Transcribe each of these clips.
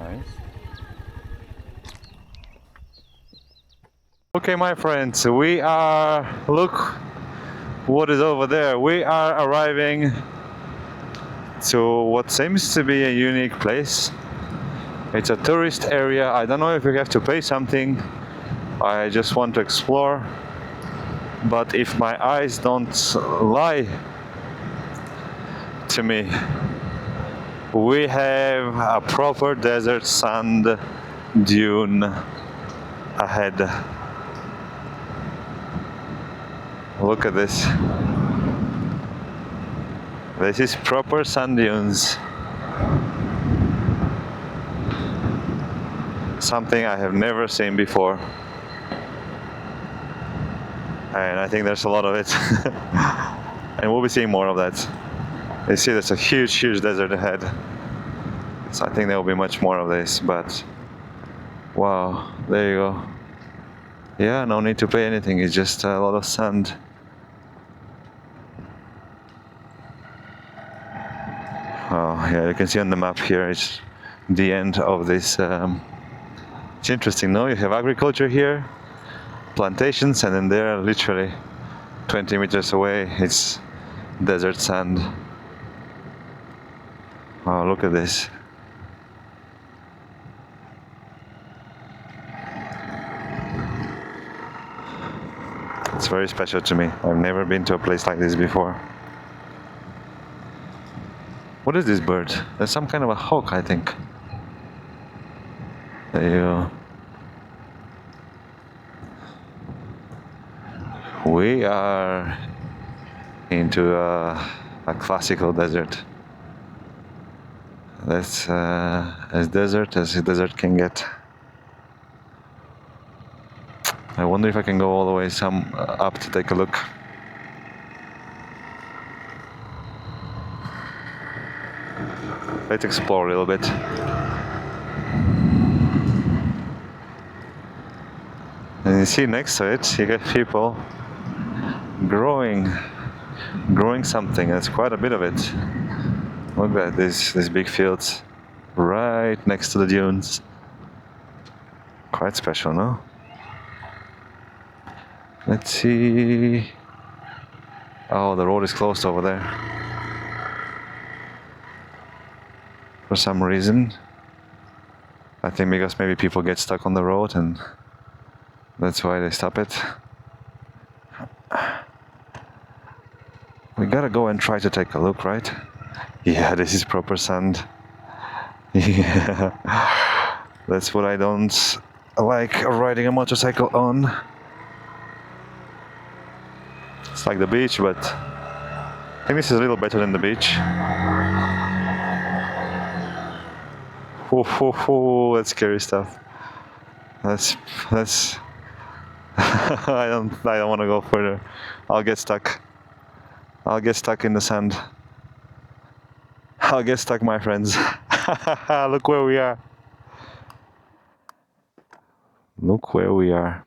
Nice. Okay, my friends, we are, look what is over there. We are arriving to what seems to be a unique place. It's a tourist area. I don't know if we have to pay something. I just want to explore. But if my eyes don't lie to me, we have a proper desert sand dune ahead. Look at this. This is proper sand dunes. Something I have never seen before. And I think there's a lot of it. And we'll be seeing more of that. You see there's a huge desert ahead. So I think there will be much more of this, but wow, there you go. Yeah, no need to pay anything, it's just a lot of sand. Oh yeah, you can see on the map here, it's the end of this. It's interesting, no? You have agriculture here, plantations, and then there, literally 20 meters away, it's desert sand. Oh, look at this. It's very special to me. I've never been to a place like this before. What is this bird? There's some kind of a hawk, I think. There you go. We are into a classical desert. That's as desert as a desert can get. I wonder if I can go all the way up to take a look. Let's explore a little bit. And you see next to it, you get people growing something. That's quite a bit of it. Look at these big fields right next to the dunes. Quite special, no? Let's see. Oh, the road is closed over there. For some reason. I think because maybe people get stuck on the road and that's why they stop it. We gotta go and try to take a look, right? Yeah, this is proper sand. Yeah. That's what I don't like riding a motorcycle on. It's like the beach, but I think this is a little better than the beach. Oh, that's scary stuff. That's I don't want to go further. I'll get stuck. I'll get stuck in the sand. I'll get stuck, my friends. Look where we are. Look where we are.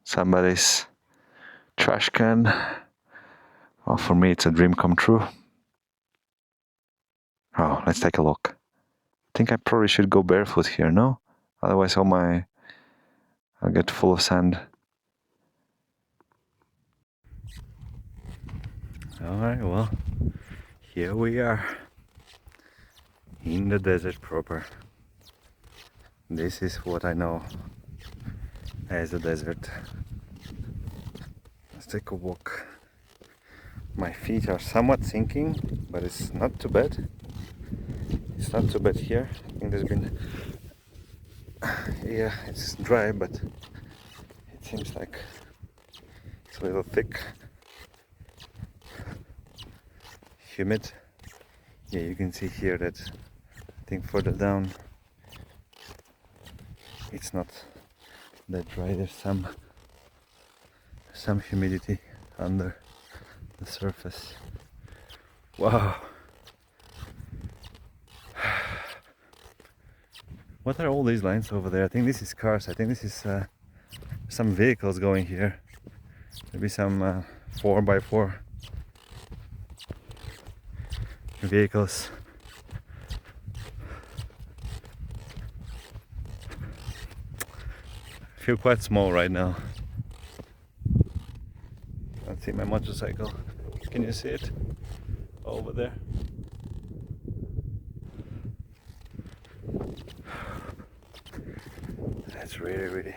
Somebody's trash can. Well, for me, it's a dream come true. Oh, let's take a look. I think I probably should go barefoot here, no? Otherwise, I'll get full of sand. Alright, well, here we are. In the desert proper. This is what I know as a desert. Let's take a walk. My feet are somewhat sinking, but it's not too bad. It's not too bad here. I think there's been... Yeah, it's dry, but it seems like it's a little thick. Humid. Yeah, you can see here that I think further down it's not that dry. There's some humidity under the surface. Wow. What are all these lines over there? I think this is cars. I think this is some vehicles going here. Maybe some 4x4 vehicles. I feel quite small right now. Let's see my motorcycle. Can you see it? Over there. That's really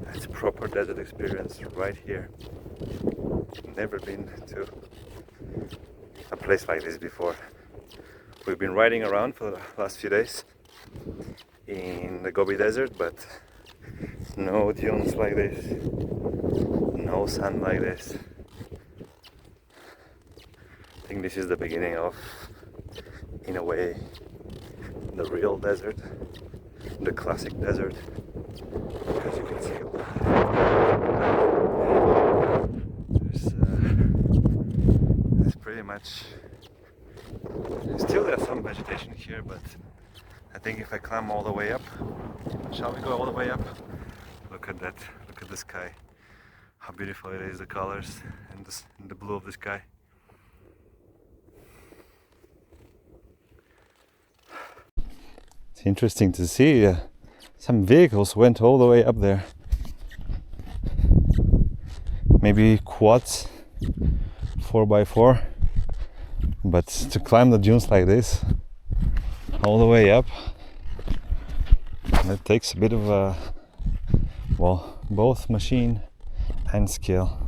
that's a proper desert experience right here. Never been to a place like this before. We've been riding around for the last few days in the Gobi desert, but no dunes like this, no sun like this. I think this is the beginning of, in a way, the real desert, the classic desert. As you can see, there's pretty much, still there's some vegetation here, but I think if I climb all the way up, shall we go all the way up? Look at that, look at the sky, how beautiful it is, the colors and the blue of the sky. It's interesting to see some vehicles went all the way up there. Maybe quads, 4x4, but to climb the dunes like this all the way up, it takes a bit of a, well, both machine and skill.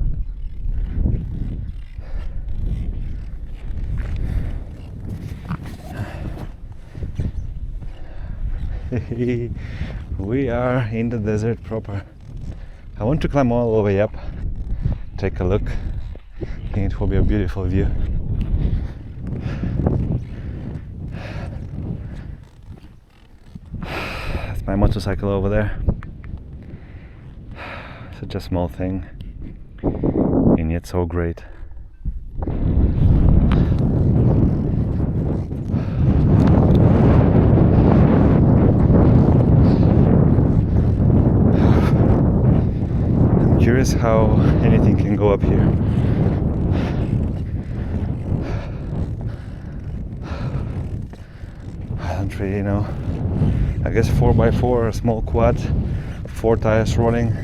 We are in the desert proper. I want to climb all the way up, take a look. I think it will be a beautiful view. That's my motorcycle over there. Such a small thing, and yet so great. Curious how anything can go up here. I don't really know. I guess 4x4, a small quad, 4 tires rolling.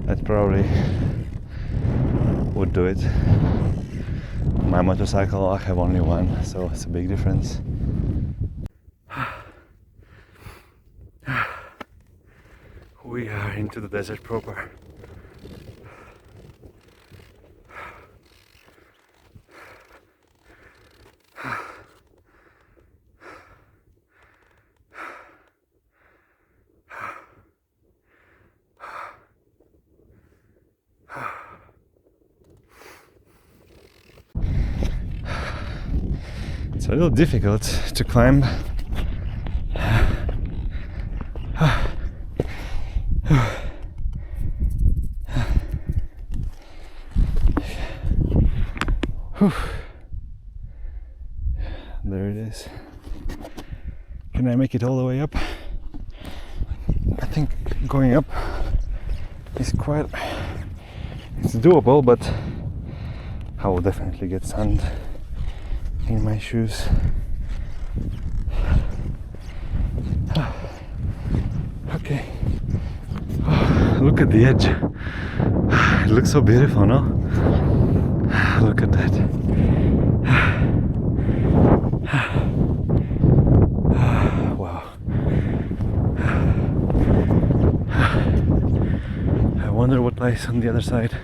That probably would do it. My motorcycle, I have only one, so it's a big difference. We are into the desert proper. It's a little difficult to climb. There it is. Can I make it all the way up? I think going up is quite, it's doable, but I will definitely get sand in my shoes. Okay. Look at the edge. It looks so beautiful, no? Look at that. Wow. I wonder what lies on the other side.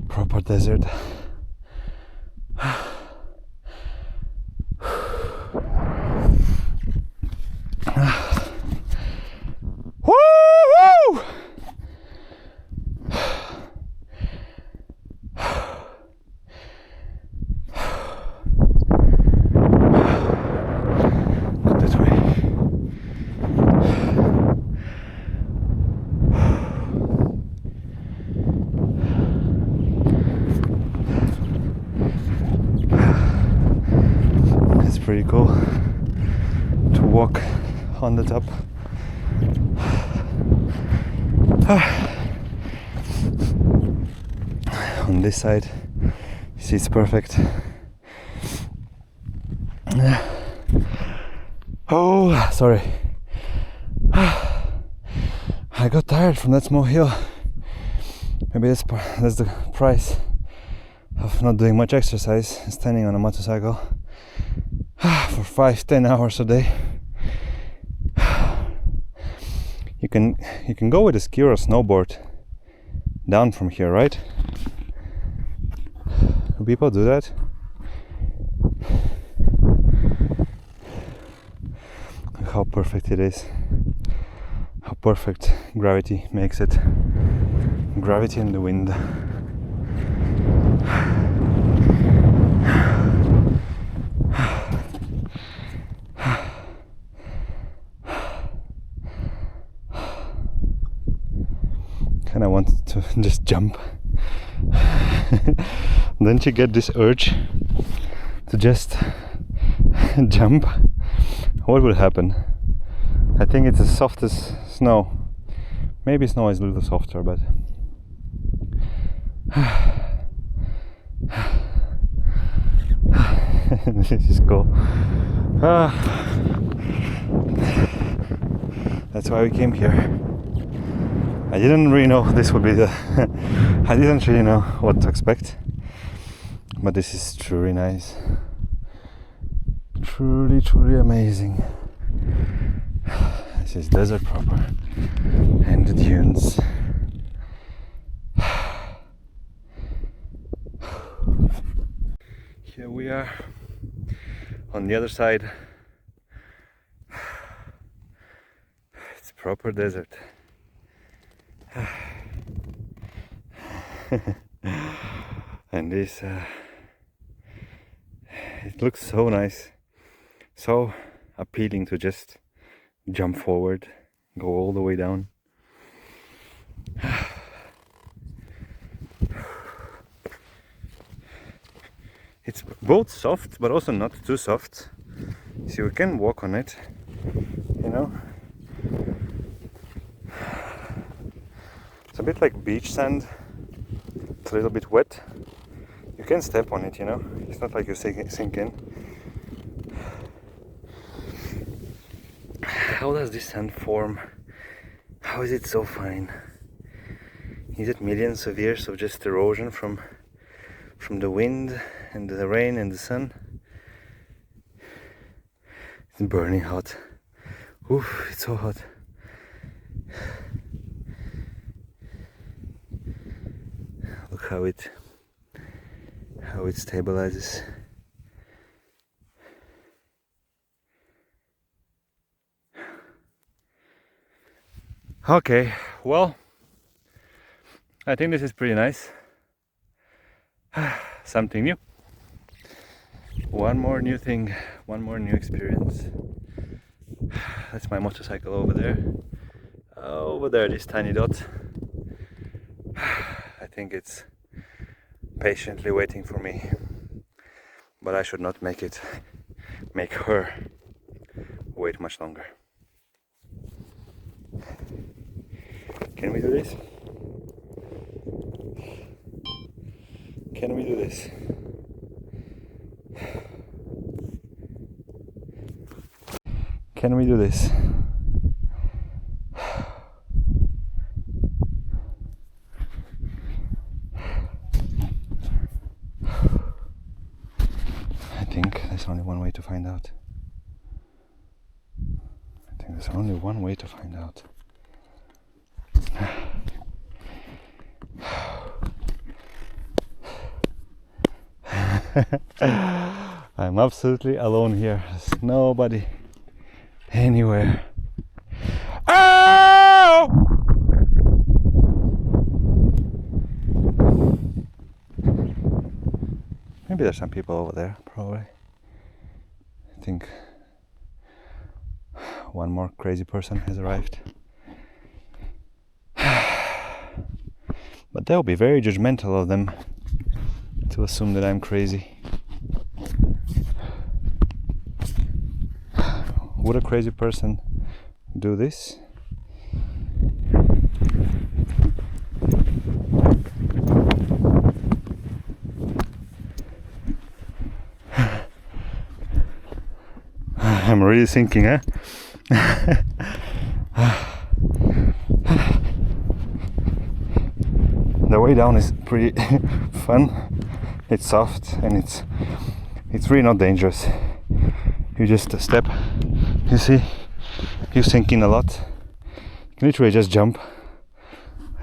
Proper desert. Woo-hoo! Go that way. pretty cool to walk on the top. On this side, you see it's perfect. Oh, sorry. I got tired from that small hill. Maybe that's the price of not doing much exercise and standing on a motorcycle for 5-10 hours a day. You can go with a ski or a snowboard down from here, right? Do people do that? How perfect it is. How perfect gravity makes it. Gravity and the wind. And I wanted to just jump. Don't you get this urge to just jump? What will happen? I think it's as soft as snow. Maybe snow is a little softer, but this is cool. That's why we came here. I didn't really know this would be the I didn't really know what to expect, but this is truly nice. Truly amazing. This is desert proper and the dunes. Here we are on the other side. It's proper desert. And this it looks so nice, so appealing to just jump forward, go all the way down. It's both soft but also not too soft, so you can walk on it, you know. It's a bit like beach sand. It's a little bit wet. You can step on it, you know. It's not like you sink in. How does this sand form? How is it so fine? Is it millions of years of just erosion from the wind and the rain and the sun? It's burning hot. Oof, it's so hot. Look how it stabilizes. Okay, well, I think this is pretty nice. Something new. One more new thing, one more new experience. That's my motorcycle over there. Over there, this tiny dot. I think it's patiently waiting for me. But I should not make her wait much longer. Can we do this? Can we do this? Can we do this? I think there's only one way to find out. I think there's only one way to find out. I'm absolutely alone here. There's nobody anywhere. Oh! Maybe there's some people over there, probably. I think one more crazy person has arrived. But that would be very judgmental of them to assume that I'm crazy. would a crazy person do this? I'm really thinking, huh? The way down is pretty fun. It's soft and it's really not dangerous. You just step, you see, you're sinking a lot. You can literally just jump.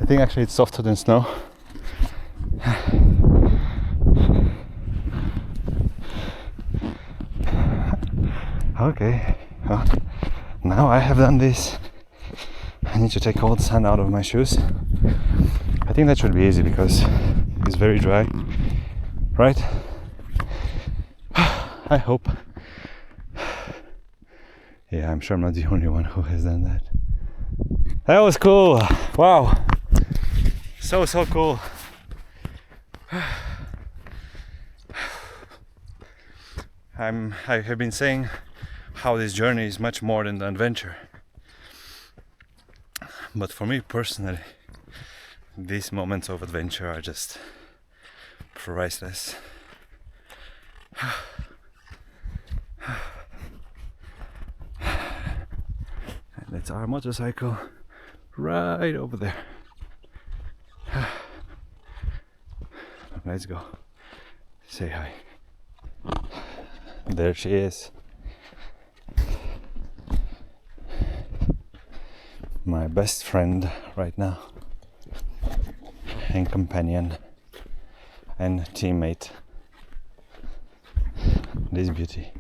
I think actually it's softer than snow. Okay, well, now I have done this. I need to take all the sand out of my shoes. I think that should be easy because it's very dry, right? I hope. Yeah, I'm sure I'm not the only one who has done that. That was cool. Wow. So cool. I have been saying how this journey is much more than the adventure. But for me personally, these moments of adventure are just priceless. And that's our motorcycle right over there. Let's go. Say hi. There she is. My best friend right now, and companion, and teammate. This beauty.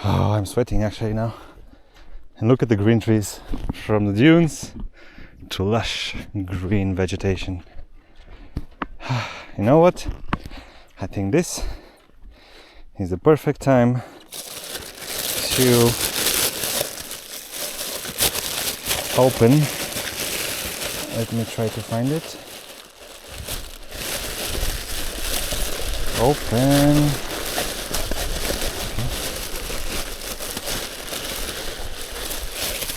Oh, I'm sweating actually now. And look at the green trees, from the dunes to lush green vegetation. You know what? I think this is the perfect time to open. Let me try to find it. Open.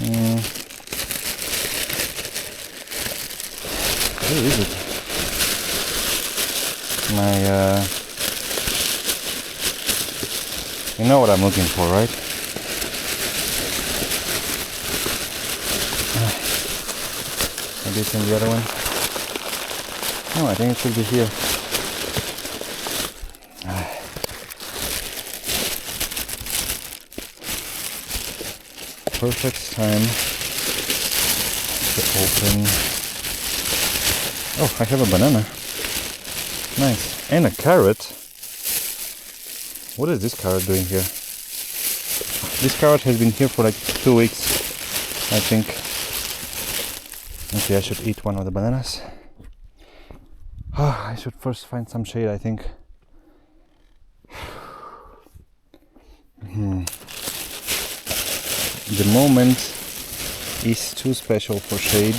Okay. Where is it? You know what I'm looking for, right? Maybe it's in the other one. No, I think it should be here. Perfect time to open. Oh, I have a banana. Nice. And a carrot. What is this carrot doing here? This carrot has been here for like 2 weeks, I think. Okay, I should eat one of the bananas. Oh, I should first find some shade, I think. The moment is too special for shade,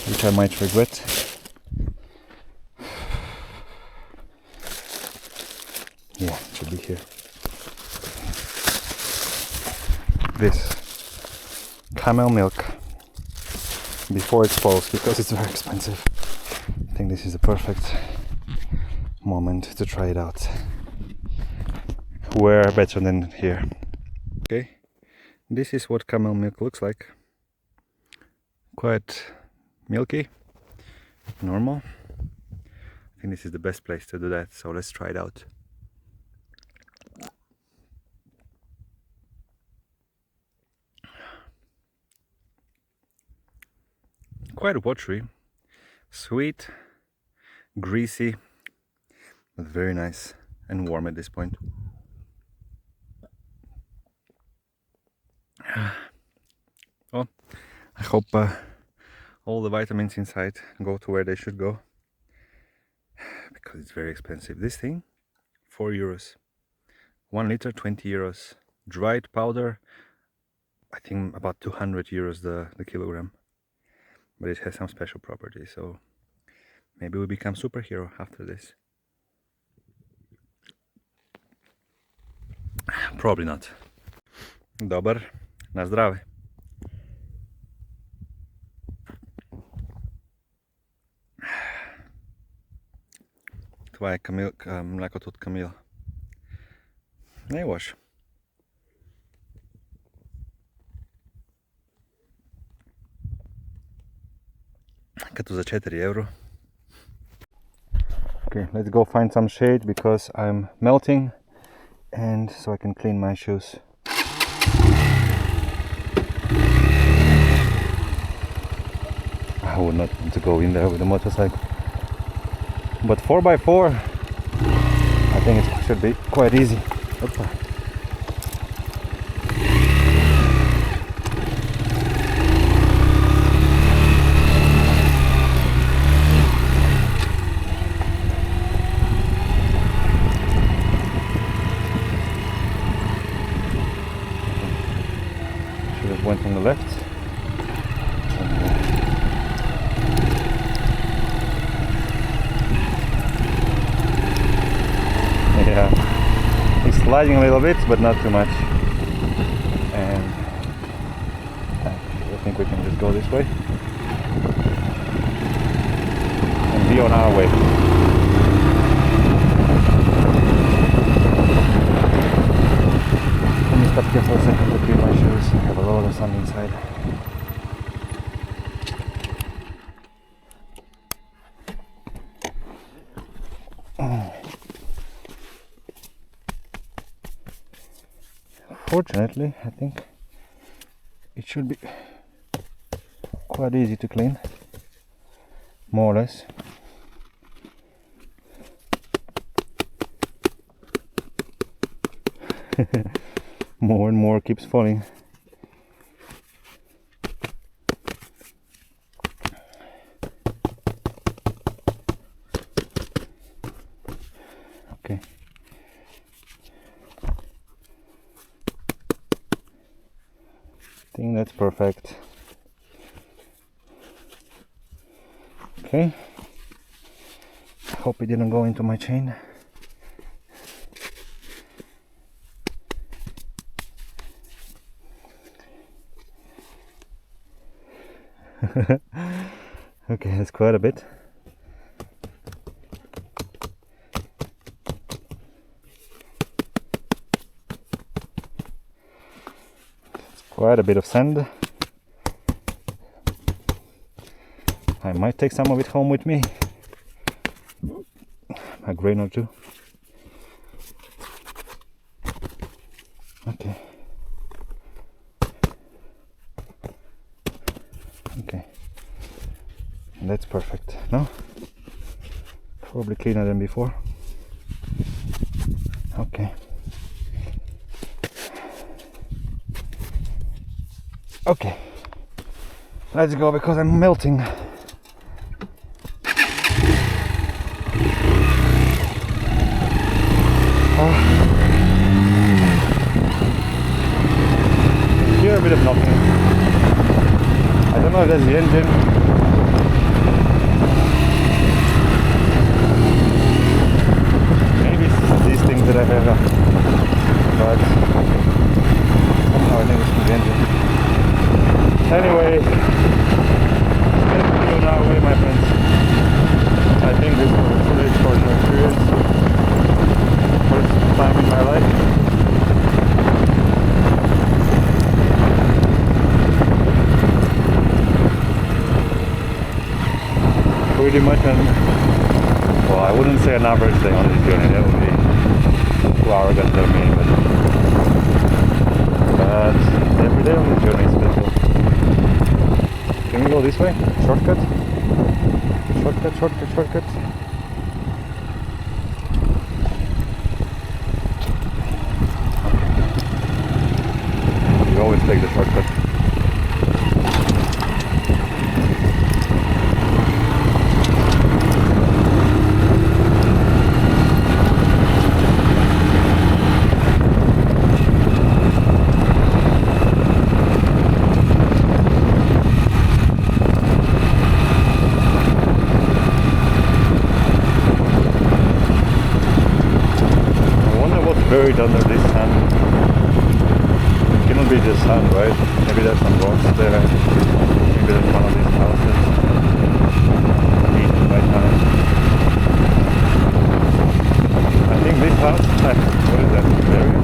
which I might regret. Yeah, it should be here. This camel milk before it falls, because it's very expensive. I think this is the perfect moment to try it out. Where better than here? Okay, this is what camel milk looks like. Quite milky, normal. I think this is the best place to do that, so let's try it out. Quite watery, sweet, greasy, but very nice and warm at this point. Well, I hope all the vitamins inside go to where they should go, because it's very expensive. This thing, €4. 1 liter, €20. Dried powder, I think about €200 the kilogram. But it has some special properties, so maybe we become superhero after this. Probably not. Dobar, na zdrave. Това е млякото от камила. Не е лошо. Като за 4 евро. Okay, let's go find some shade because I'm melting and so I can clean my shoes. I would not want to go in there with a motorcycle. But 4x4, I think it should be quite easy. Opa. Should have went on the left. Yeah, he's sliding a little bit, but not too much. And I think we can just go this way and be on our way. Let me stop here for a second to clean my shoes. I have a lot of sun inside. Fortunately, I think it should be quite easy to clean, more or less. More and more keeps falling. Okay. I think that's perfect. Okay. Hope it didn't go into my chain. Okay, that's quite a bit. Quite a bit of sand. I might take some of it home with me. A grain or two. Okay. Okay. That's perfect. No? Probably cleaner than before. Okay. Okay, let's go because I'm melting. Oh. Hear a bit of knocking. I don't know if that's the engine. Maybe it's these things that I have, but somehow I think it's the engine. Anyway, let's be on our way, my friends. I think this was a fully extraordinary experience. First time in my life. Pretty much well, I wouldn't say an average day on this journey, that would be too arrogant of me, but every day on this journey is special. Can we go this way? Shortcut? Shortcut, shortcut, shortcut. We always take the shortcut. Buried under this sand. just sand, right? Maybe there's some rocks there. Maybe there's one of these houses. Eaten by tunnels. I think this house, what is that, area?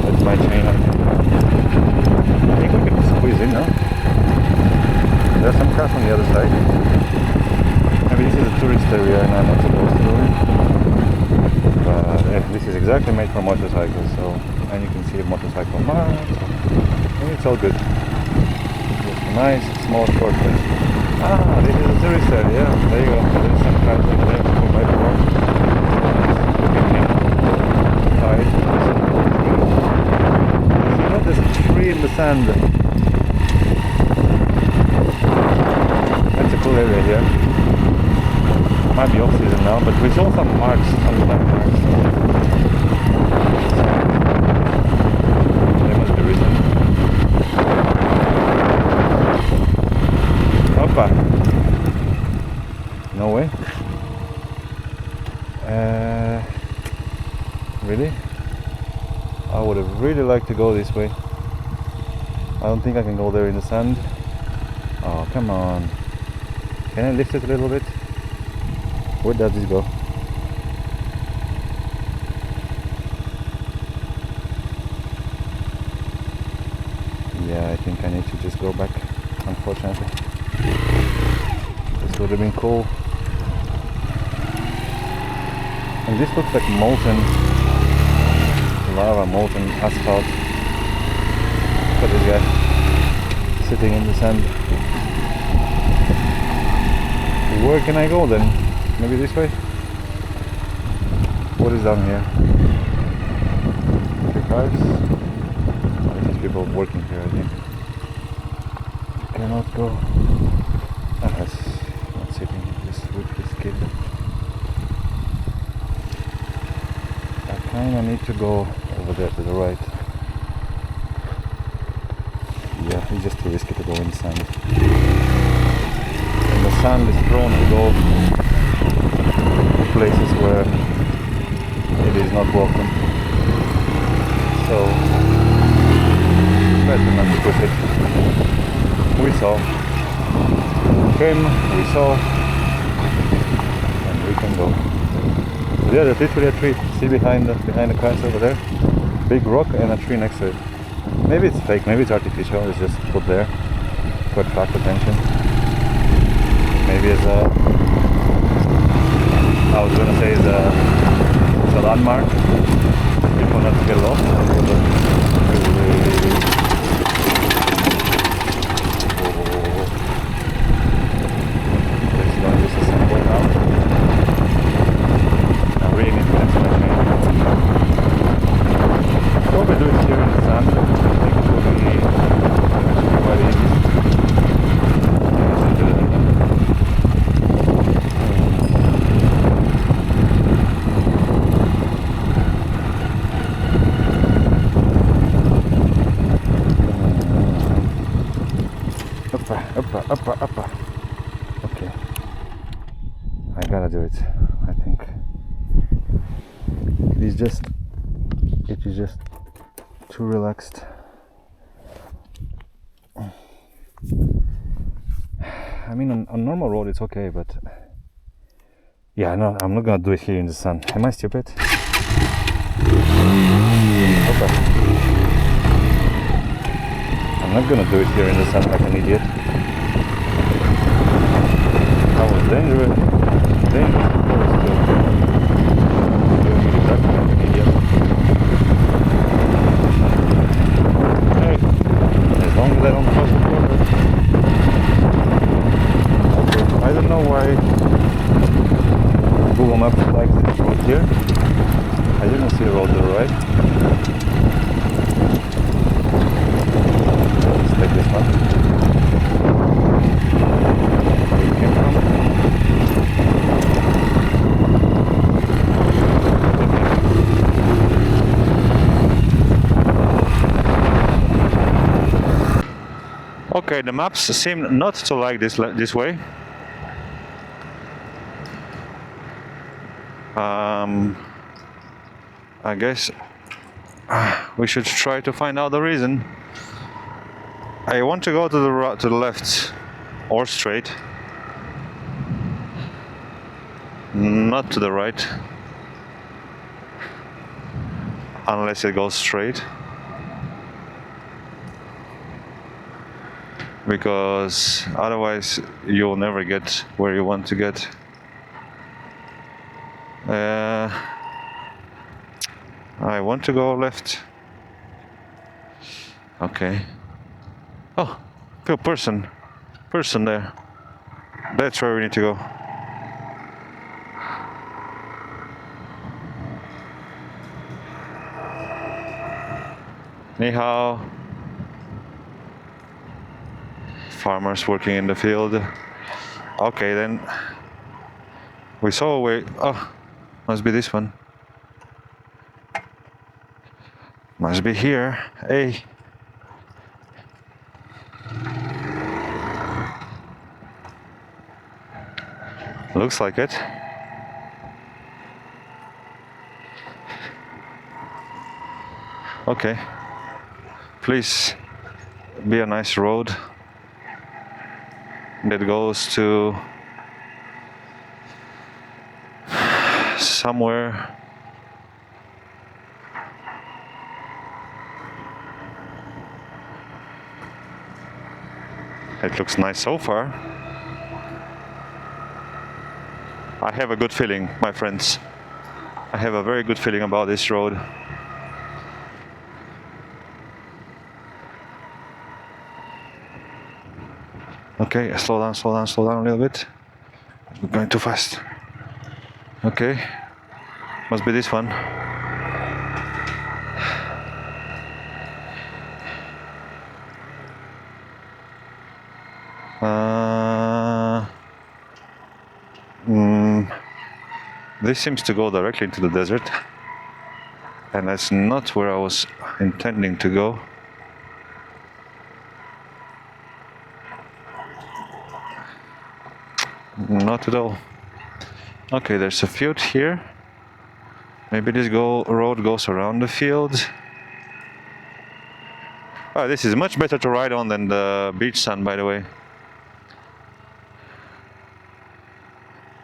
That's my chain, I think. I think we can squeeze in, no? There's some cars on the other side. Maybe this is a tourist area and I'm not supposed to go in. But this is exactly made for motorcycles, so, and you can see a motorcycle miles, so it's all good. Just a nice small short place. Ah, this is a tourist area, there you go. There's some cars over there who might park. There's a tree in the sand. That's a cool area here. Might be off season now, but we saw some marks, some black marks. There must be reason. Hoppa! No way. Really? I would have really liked to go this way. I don't think I can go there in the sand. Oh, come on. Can I lift it a little bit? Where does this go? Yeah, I think I need to just go back, unfortunately. This would have been cool. And this looks like molten lava, molten asphalt. Look at this guy sitting in the sand. Where can I go then? Maybe this way? What is down here? The cars? Oh, these people working here, I think. Cannot go. Ah, that's not sitting just with his kid. I kinda need to go over there to the right. Yeah, it's just too risky to go in the sand. And the sand is prone to go to places where it is not welcome. So, better not to push it. We saw. Came, we saw, and we can go. Yeah, there's literally a tree. See behind the cars over there? Big rock and a tree next to it. Maybe it's fake, maybe it's artificial, it's just put there to attract attention. Maybe it's I was gonna say it's a landmark. People not to get lost. Let's go use a symbol now. I really need to cancel my chain. What we do is here in the sand. I think it will be quite easy. Uppa. Okay. I gotta do it, I think. It is just too relaxed. I mean, on normal road it's okay, but yeah, no, I'm not gonna do it here in the sun. Am I stupid? Okay. I'm not gonna do it here in the sun like an idiot. That was dangerous. Hey, as long as I don't cross the border. Okay, I don't know why Google Maps likes this road here. I didn't see a road to the right. Let's take this one. Where we came from. Okay, the maps seem not to like this way. I guess we should try to find out the reason. I want to go to the left or straight, not to the right, unless it goes straight, because otherwise you'll never get where you want to get. I want to go left. Okay. Oh, good person there. That's where we need to go. Ni hao. Farmers working in the field. Okay, then we saw a way. Oh, must be this one. Must be here. Hey. Looks like it. Okay. Please be a nice road that goes to somewhere. It looks nice so far. I have a good feeling, my friends. I have a very good feeling about this road. Okay, slow down a little bit. We're going too fast. Okay, must be this one. This seems to go directly into the desert, and that's not where I was intending to go. Not at all. Okay, there's a field here. Maybe this road goes around the field. Oh, this is much better to ride on than the beach sand, by the way.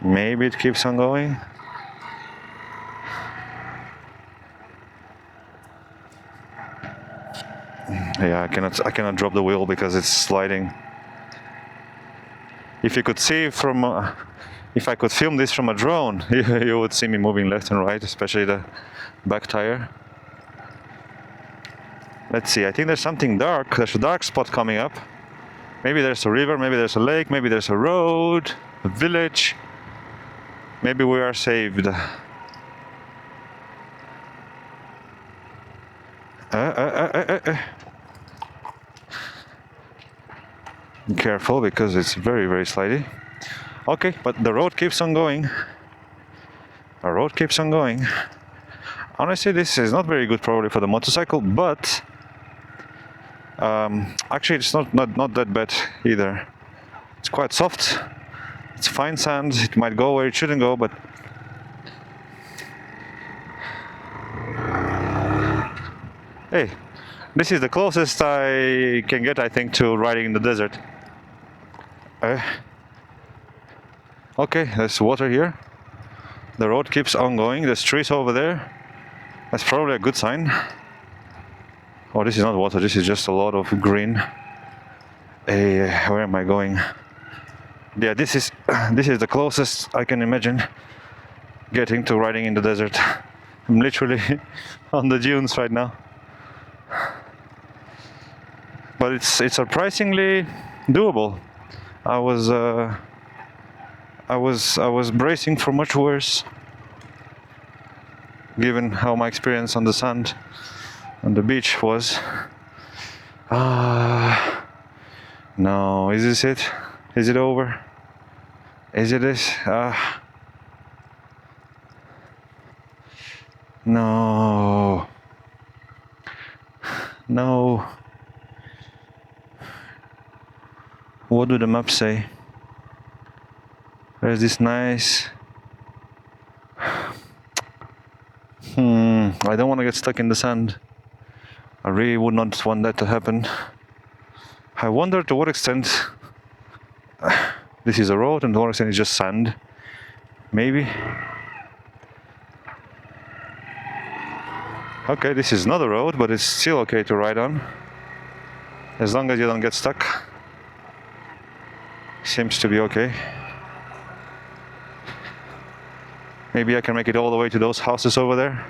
Maybe it keeps on going. Yeah, I cannot drop the wheel because it's sliding. If you could see from, if I could film this from a drone, you would see me moving left and right, especially the back tire. Let's see, I think there's something dark. There's a dark spot coming up. Maybe there's a river, maybe there's a lake, maybe there's a road, a village. Maybe we are saved. Be careful because it's very, very slidey. Okay, but the road keeps on going. The road keeps on going. Honestly, this is not very good probably for the motorcycle, but actually it's not that bad either. It's quite soft. It's fine sand. It might go where it shouldn't go, but hey, this is the closest I can get, I think, to riding in the desert. Okay, there's water here. The road keeps on going. There's trees over there. That's probably a good sign. Oh, this is not water. This is just a lot of green. Hey, where am I going? Yeah, this is the closest I can imagine getting to riding in the desert. I'm literally on the dunes right now. But it's surprisingly doable. I was bracing for much worse, given how my experience on the sand on the beach was. No, is this it? Is it over? Is it this? No. No. What do the maps say? There's this nice... I don't want to get stuck in the sand. I really would not want that to happen. I wonder to what extent this is a road and to what extent it's just sand. Maybe. Okay, this is not a road, but it's still okay to ride on. As long as you don't get stuck. Seems to be okay. Maybe I can make it all the way to those houses over there.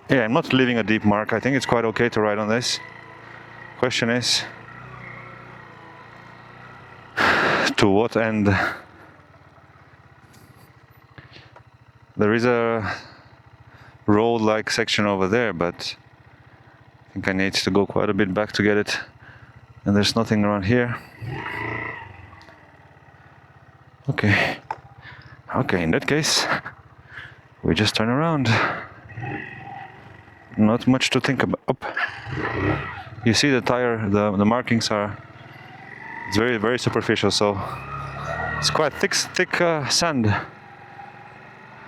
Yeah, I'm not leaving a deep mark. I think it's quite okay to ride on this. Question is, to what end? There is a road-like section over there, but I think I need to go quite a bit back to get it. And there's nothing around here. Okay. Okay, in that case, we just turn around. Not much to think about. Up. You see the tire, the markings are, it's very, very superficial, so it's quite thick sand.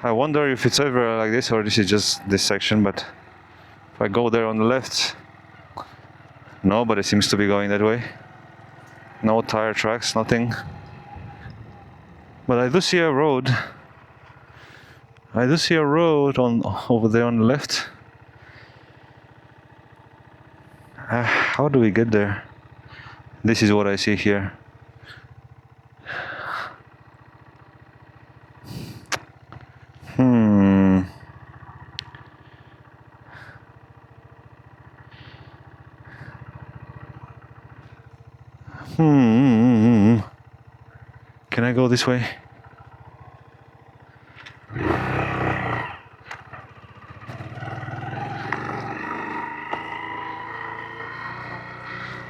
I wonder if it's ever like this or this is just this section, but if I go there on the left, nobody seems to be going that way. No tire tracks, nothing. But I do see a road. I do see a road over there on the left. How do we get there? This is what I see here. Can I go this way?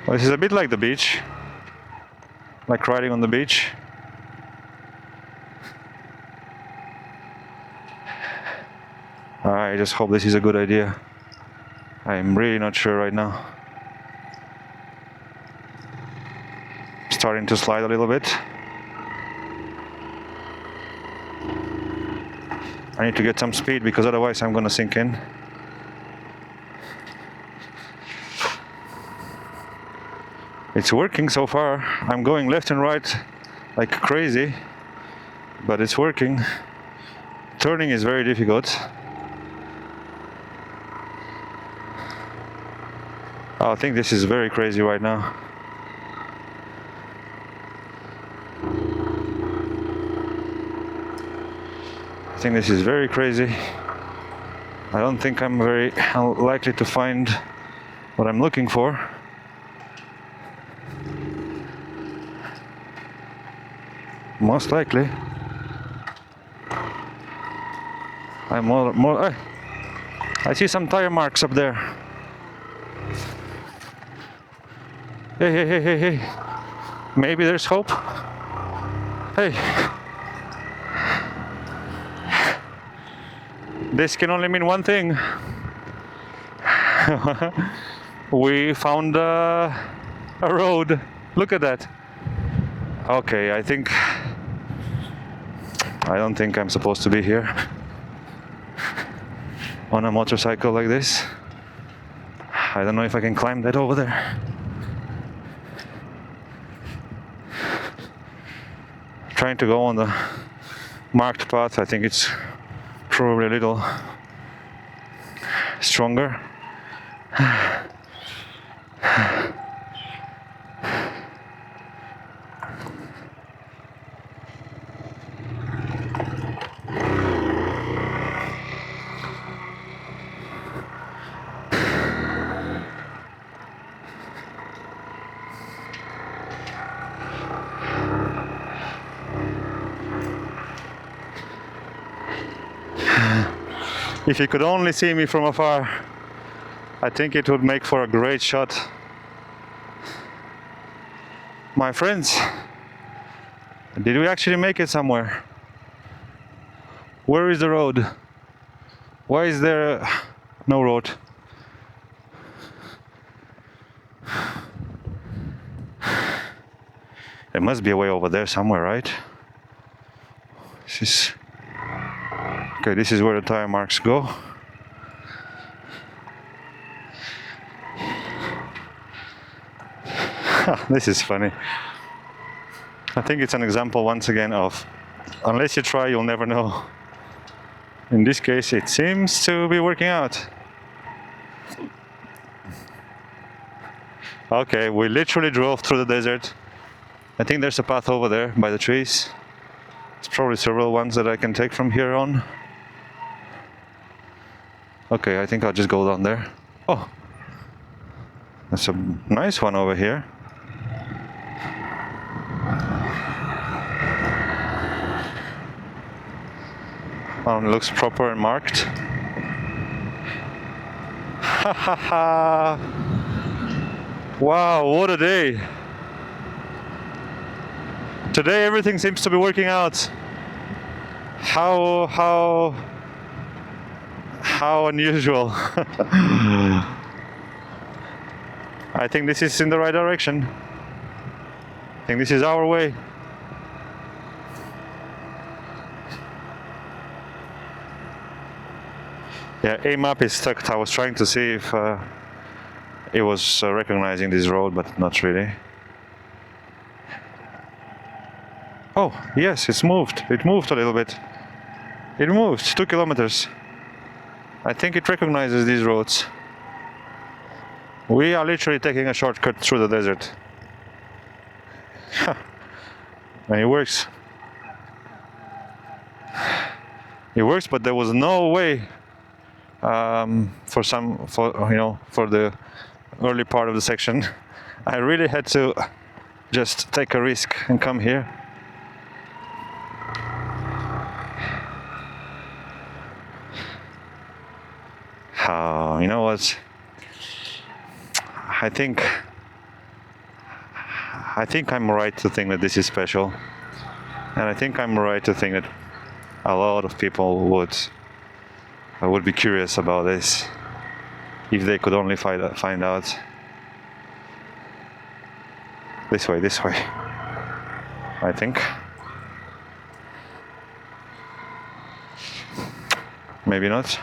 Well, this is a bit like the beach, like riding on the beach. I just hope this is a good idea. I'm really not sure right now. Starting to slide a little bit. I need to get some speed because otherwise I'm gonna sink in. It's working so far. I'm going left and right like crazy, but it's working. Turning is very difficult. Oh, I think this is very crazy right now. I think this is very crazy. I don't think I'm very likely to find what I'm looking for. Most likely. I'm more. I see some tire marks up there. Hey. Maybe there's hope. Hey. This can only mean one thing. We found a road. Look at that. Okay, I don't think I'm supposed to be here on a motorcycle like this. I don't know if I can climb that over there. Trying to go on the marked path. I think it's probably a little stronger. If you could only see me from afar, I think it would make for a great shot. My friends, did we actually make it somewhere? Where is the road? Why is there no road? There must be a way over there somewhere, right? This is... Okay, this is where the tire marks go. This is funny. I think it's an example once again of unless you try, you'll never know. In this case, it seems to be working out. Okay, we literally drove through the desert. I think there's a path over there by the trees. There's probably several ones that I can take from here on. Okay, I think I'll just go down there. Oh, that's a nice one over here. It looks proper and marked. Ha ha ha! Wow, what a day! Today everything seems to be working out. How unusual. I think this is in the right direction. I think this is our way. Yeah, a map is stuck. I was trying to see if it was recognizing this road, but not really. Oh, yes, it's moved. It moved a little bit. It moved 2 kilometers. I think it recognizes these roads. We are literally taking a shortcut through the desert. And it works. It works, but there was no way for the early part of the section. I really had to just take a risk and come here. You know what? I think I'm right to think that this is special, and I think I'm right to think that a lot of people would be curious about this if they could only find out. This way, I think. Maybe not.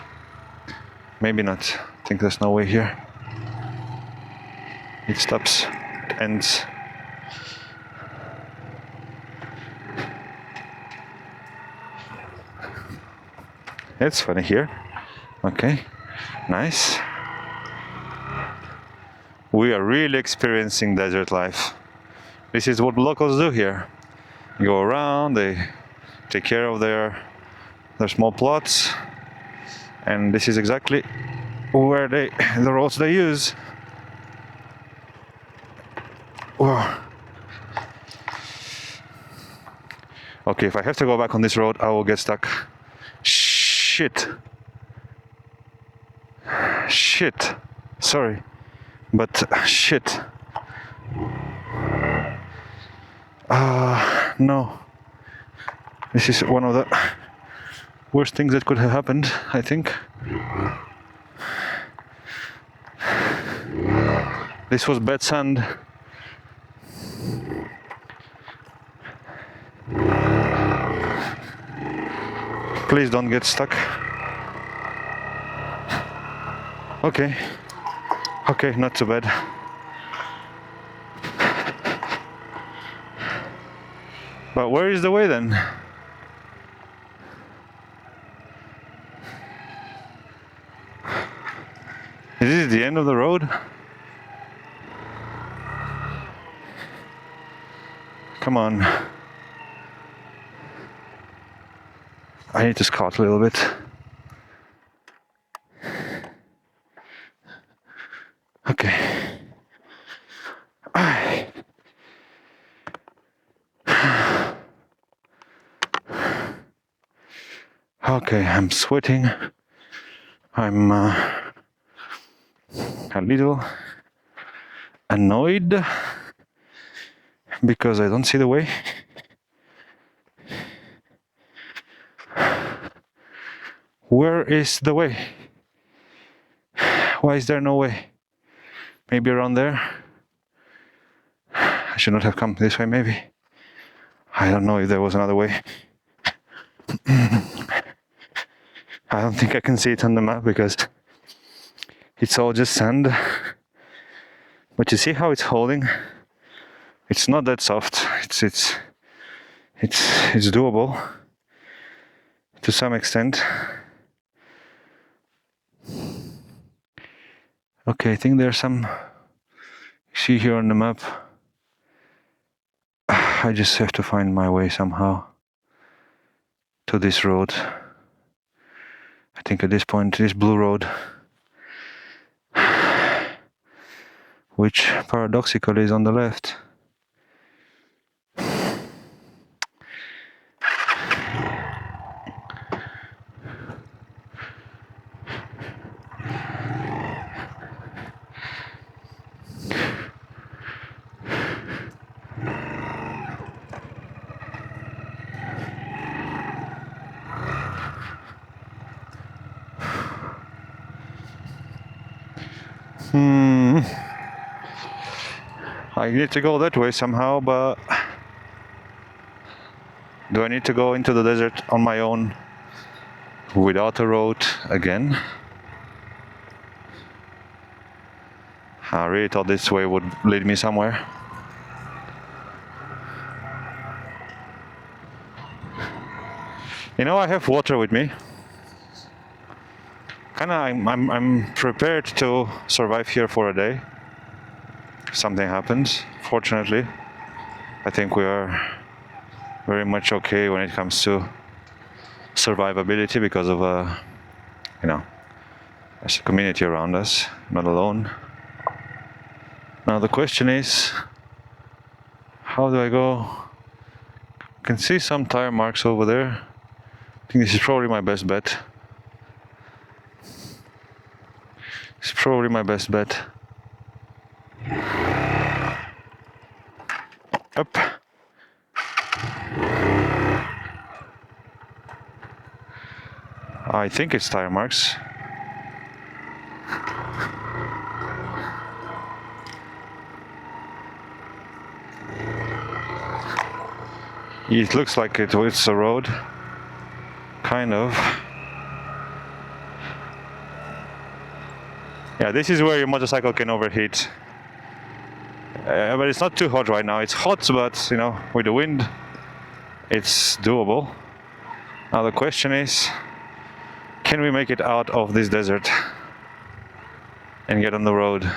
Maybe not. I think there's no way here. It stops. It ends. It's funny here. Okay. Nice. We are really experiencing desert life. This is what locals do here. Go around, they take care of their small plots, and this is exactly where the roads they use. Whoa. Okay, if I have to go back on this road, I will get stuck. Shit. Sorry, but shit. No. This is one of the worst things that could have happened, I think. This was bad sand. Please don't get stuck. Okay, not too bad. But where is the way then? Is this the end of the road? Come on. I need to scout a little bit. Okay. Okay, I'm sweating. I'm a little annoyed because I don't see the way. Where is the way? Why is there no way? Maybe around there? I should not have come this way, maybe. I don't know if there was another way. I don't think I can see it on the map because it's all just sand. But you see how it's holding? It's not that soft. It's doable to some extent. Okay, I think there's some. See here on the map. I just have to find my way somehow to this road. I think at this point, this blue road, which paradoxically is on the left. I need to go that way somehow, but do I need to go into the desert on my own without a road again? I really thought this way would lead me somewhere. You know, I have water with me. I'm prepared to survive here for a day. If something happens, fortunately, I think we are very much okay when it comes to survivability because of there's a community around us, not alone. Now the question is, how do I go? I can see some tire marks over there. I think this is probably my best bet. It's probably my best bet. Up. I think it's tire marks. It looks like it's a road. Kind of. Yeah, this is where your motorcycle can overheat. But it's not too hot right now. It's hot, but with the wind, it's doable. Now the question is, can we make it out of this desert and get on the road?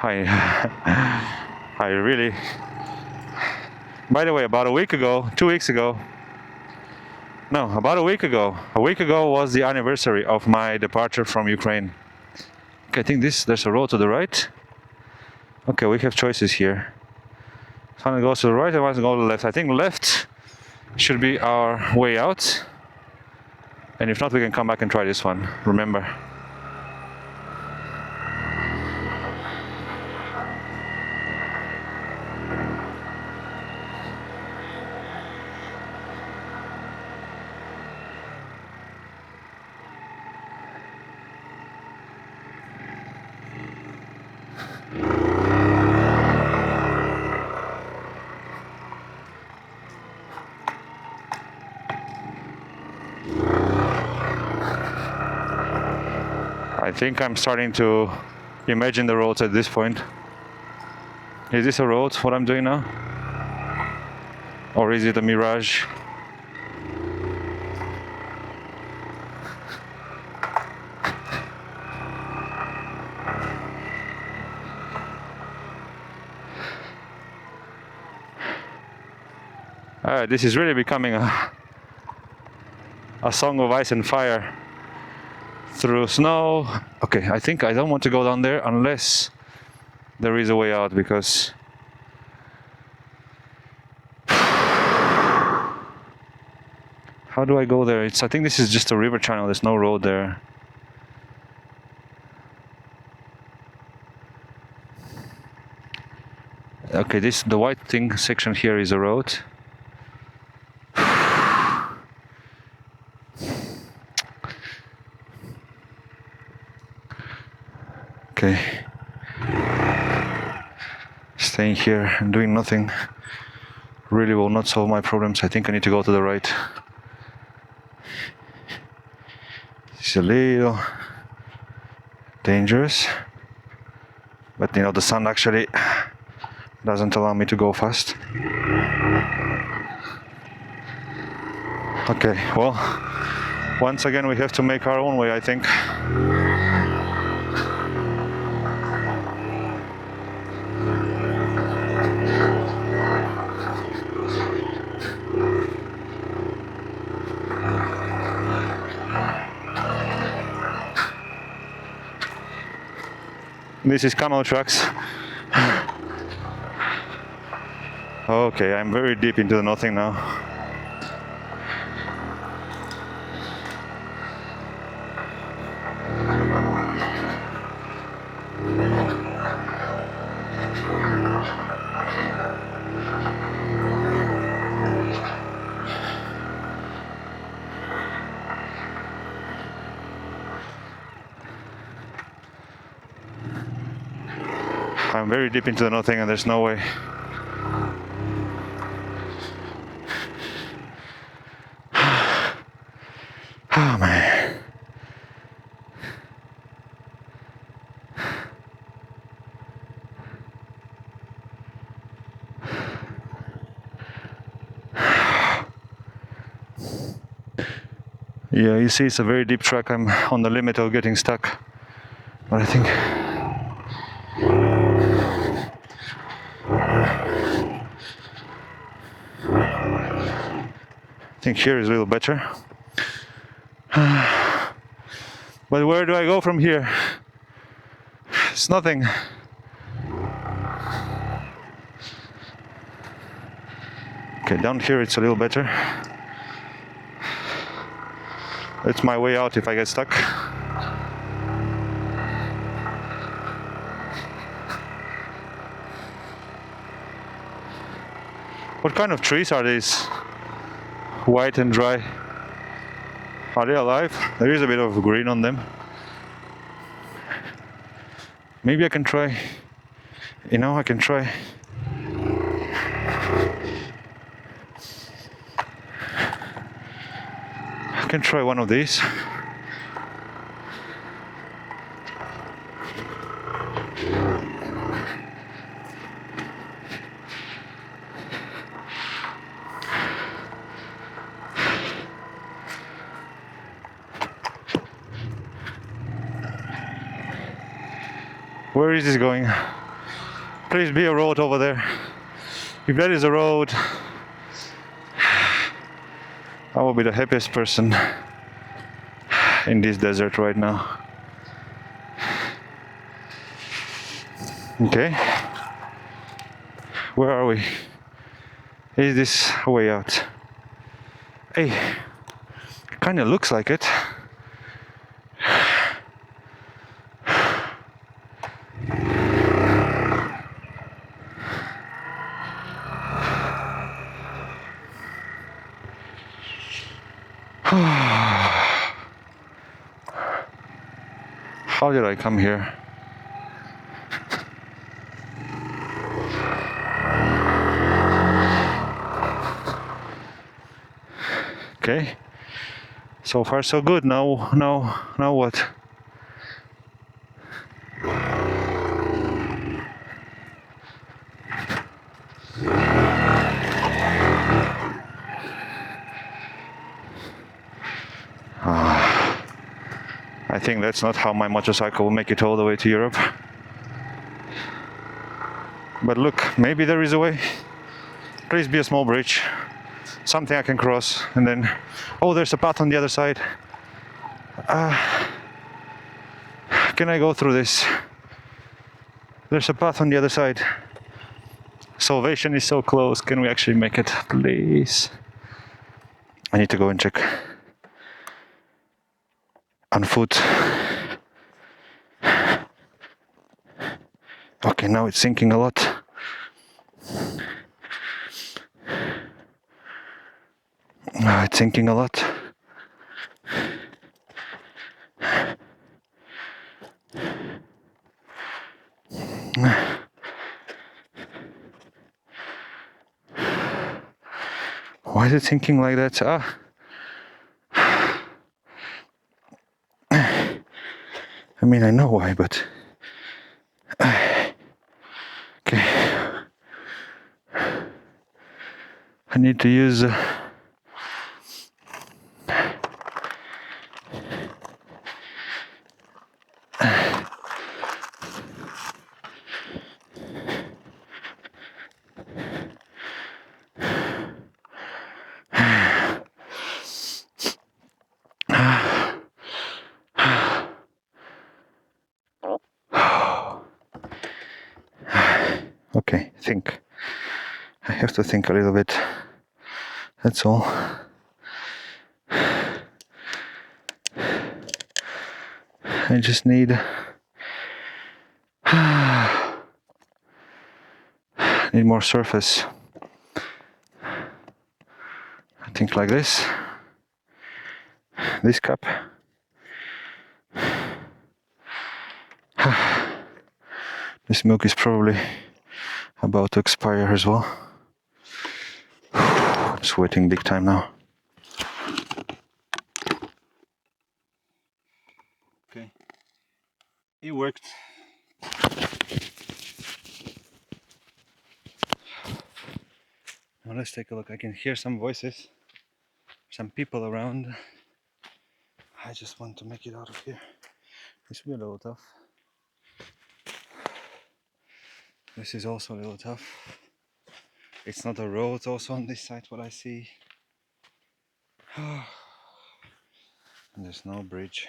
I really... By the way, about a week ago was the anniversary of my departure from Ukraine. Okay, I think there's a road to the right. Okay, we have choices here. One goes to the right and one goes to the left. I think left should be our way out. And if not, we can come back and try this one. Remember. I think I'm starting to imagine the roads at this point. Is this a road, what I'm doing now? Or is it a mirage? This is really becoming a song of ice and fire. Through snow. Okay, I think I don't want to go down there unless there is a way out, because how do I go there? I think this is just a river channel, there's no road there. Okay, the white thing section here is a road. Okay. Staying here and doing nothing really will not solve my problems. I think I need to go to the right. It's a little dangerous, but you know, the sun actually doesn't allow me to go fast. Okay, well, once again we have to make our own way, I think. This is camel tracks. Okay, I'm very deep into the nothing now. I'm very deep into the nothing and there's no way. Oh man. Yeah, you see it's a very deep track. I'm on the limit of getting stuck. But I think here is a little better. But where do I go from here? It's nothing. Okay, down here it's a little better. That's my way out if I get stuck. What kind of trees are these? White and dry. Are they alive? There is a bit of green on them. Maybe I can try. You know, I can try. I can try one of these. Where is this going? Please be a road over there. If that is a road, I will be the happiest person in this desert right now. Okay. Where are we? Is this a way out? Hey, kinda looks like it. How did I come here? Okay. So far so good. Now what? I think that's not how my motorcycle will make it all the way to Europe. But look, maybe there is a way. Please be a small bridge. Something I can cross and then... Oh, there's a path on the other side. Can I go through this? There's a path on the other side. Salvation is so close. Can we actually make it? Please. I need to go and check. On foot. Okay, now it's sinking a lot. It's sinking a lot. Why is it thinking like that? I mean, I know why, but okay. I need to use okay, think. I have to think a little bit. That's all. I just need more surface. I think like this. This cup. This milk is probably about to expire as well. I'm sweating big time now. Okay, it worked. Now let's take a look. I can hear some voices, some people around. I just want to make it out of here. This will be a little tough. This is also a little tough. It's not a road also on this side, what I see. And there's no bridge.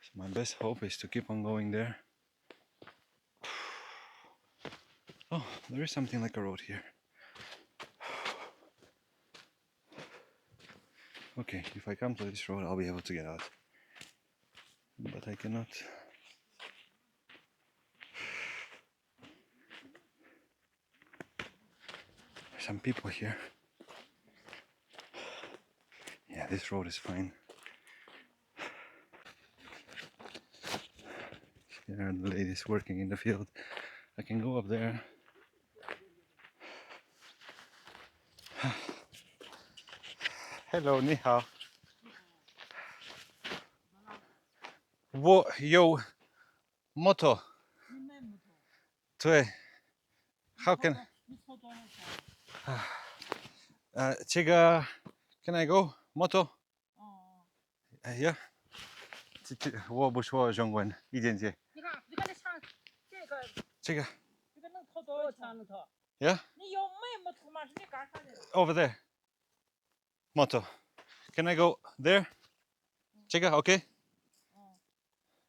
So my best hope is to keep on going there. Oh, there is something like a road here. Okay, if I come to this road, I'll be able to get out. But I cannot. There's some people here. Yeah, this road is fine. Here are the ladies working in the field. I can go up there. Hello, ni hao. 我有 moto. 对 How can 这个 Can I go moto? Yeah. 我不说中文，一点点。你看这上这个能拖多少钱能拖 Yeah. 你有没moto吗？是你干啥的 Over there. Moto. Can I go there? 这个 OK?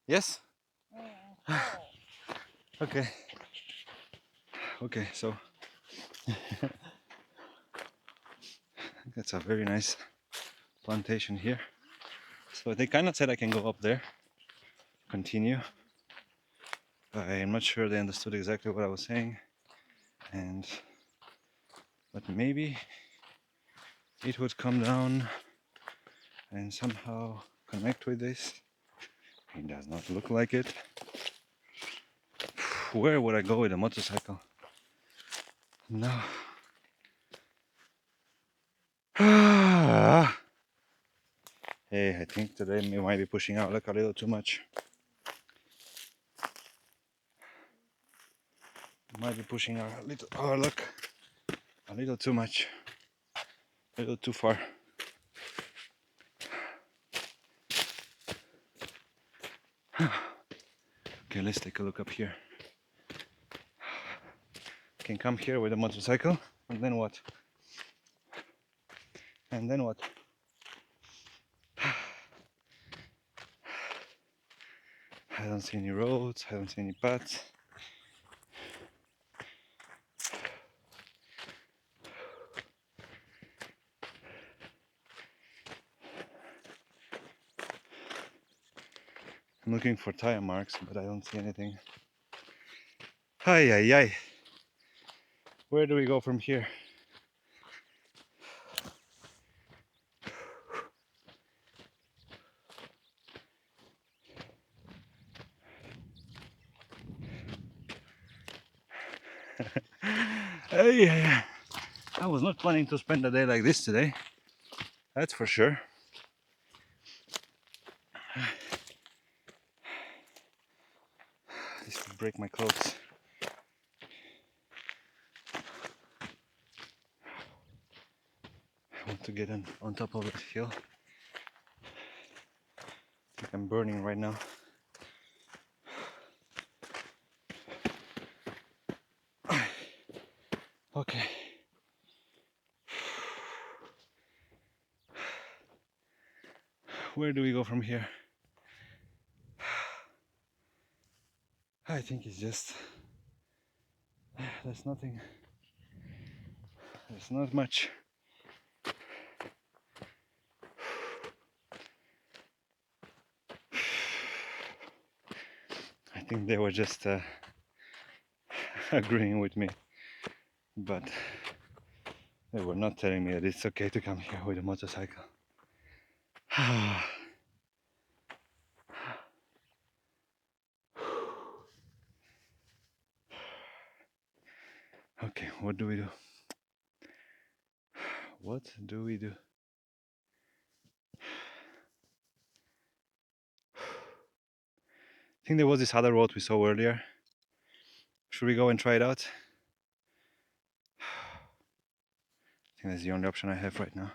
Yes? Okay. Okay, so that's a very nice plantation here. So they kind of said I can go up there, continue. I'm not sure they understood exactly what I was saying, but maybe it would come down and somehow connect with this. It does not look like it. Where would I go with a motorcycle? No. Hey, I think today we might be pushing out like a little too much. Might be pushing our luck a little too much, a little too far. Okay, let's take a look up here. Can come here with a motorcycle, and then what? And then what? I don't see any roads, I don't see any paths. I'm looking for tire marks, but I don't see anything. Ay, ay, ay. Where do we go from here? Ay, ay, ay. I was not planning to spend a day like this today, that's for sure. This would break my clothes. I want to get on top of that hill. I think I'm burning right now. Okay. Where do we go from here? I think it's just... there's nothing. There's not much. I think they were just agreeing with me, but they were not telling me that it's okay to come here with a motorcycle. Okay, what do we do? What do we do? I think there was this other road we saw earlier. Should we go and try it out? I think that's the only option I have right now.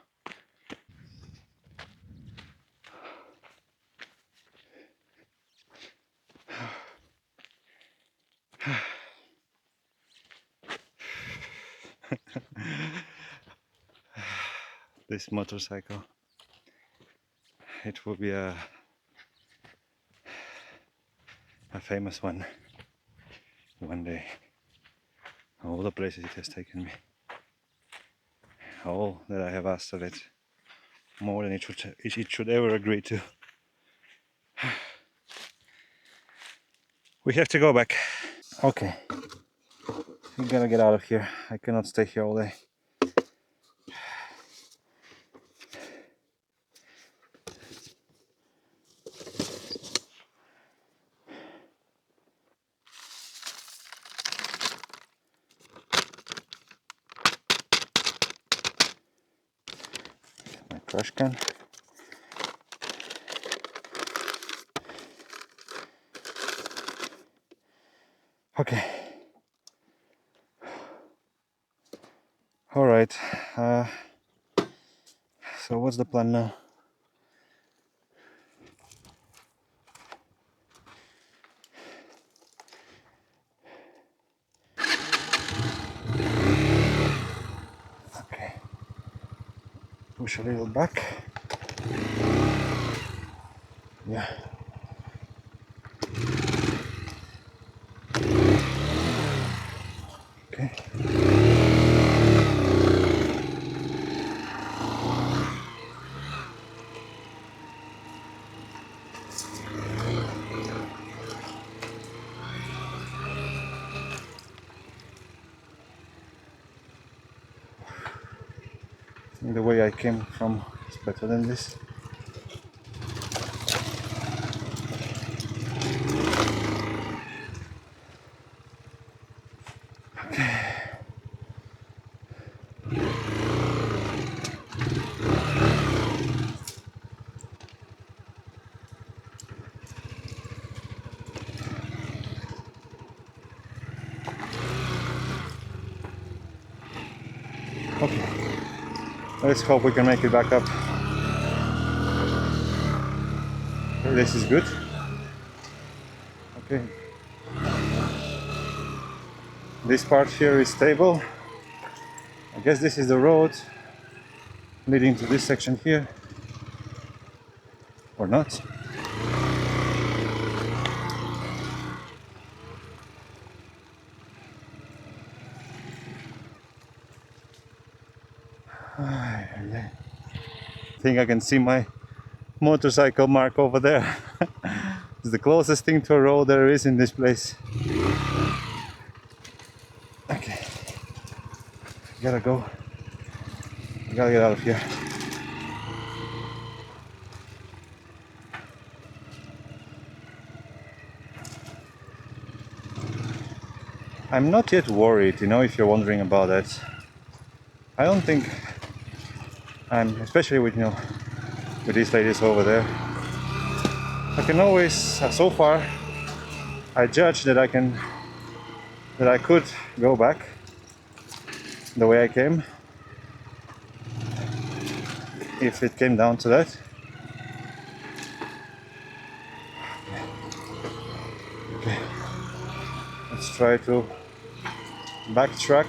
This motorcycle, it will be a famous one day. All the places it has taken me, all that I have asked of it, more than it should ever agree to. We have to go back. Okay, we gotta get out of here. I cannot stay here all day. My trash can. Okay. All right. So what's the plan now? Okay. Push a little back. Yeah. Okay. The way I came from is better than this. Okay. Let's hope we can make it back up. This is good. Okay. This part here is stable. I guess this is the road leading to this section here. Or not. I think I can see my motorcycle mark over there. It's the closest thing to a road there is in this place. Okay. Gotta go. Gotta get out of here. I'm not yet worried, if you're wondering about that. I don't think I'm, especially with with these ladies over there. I can always, so far, I judge that I could go back the way I came, if it came down to that. Okay. Let's try to backtrack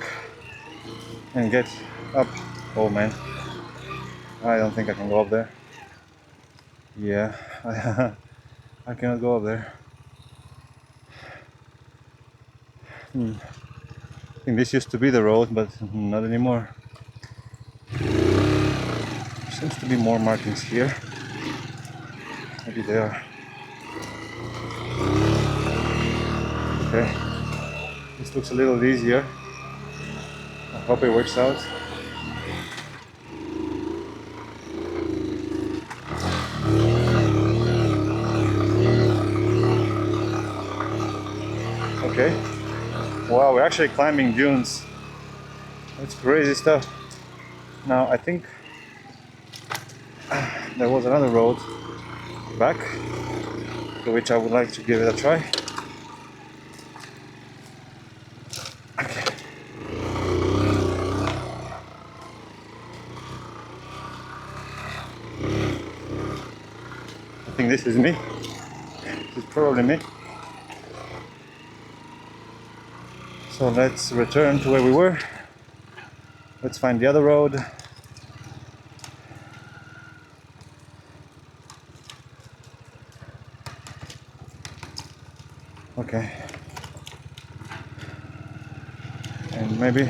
and get up. Oh man, I don't think I can go up there. Yeah, I cannot go up there. I think this used to be the road, but not anymore. Seems to be more markings here. Maybe they are. Okay, this looks a little easier. I hope it works out. Okay. Wow, we're actually climbing dunes. That's crazy stuff. Now I think there was another road back, to which I would like to give it a try. Okay. I think this is me. This is probably me. So let's return to where we were. Let's find the other road. Okay. And maybe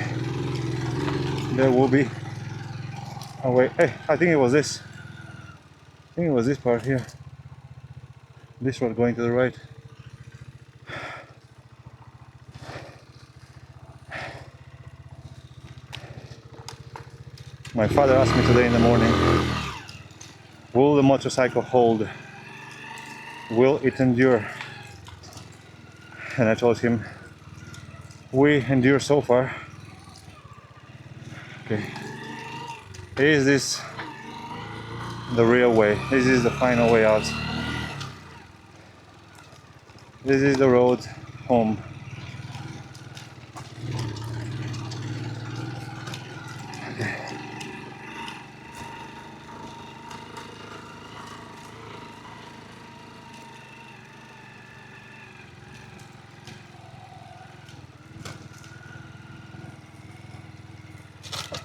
there will be a way. Hey, I think it was this. I think it was this part here. This road going to the right. My father asked me today in the morning, will the motorcycle hold? Will it endure? And I told him, we endure so far. Okay. Is this the real way? This is the final way out. This is the road home.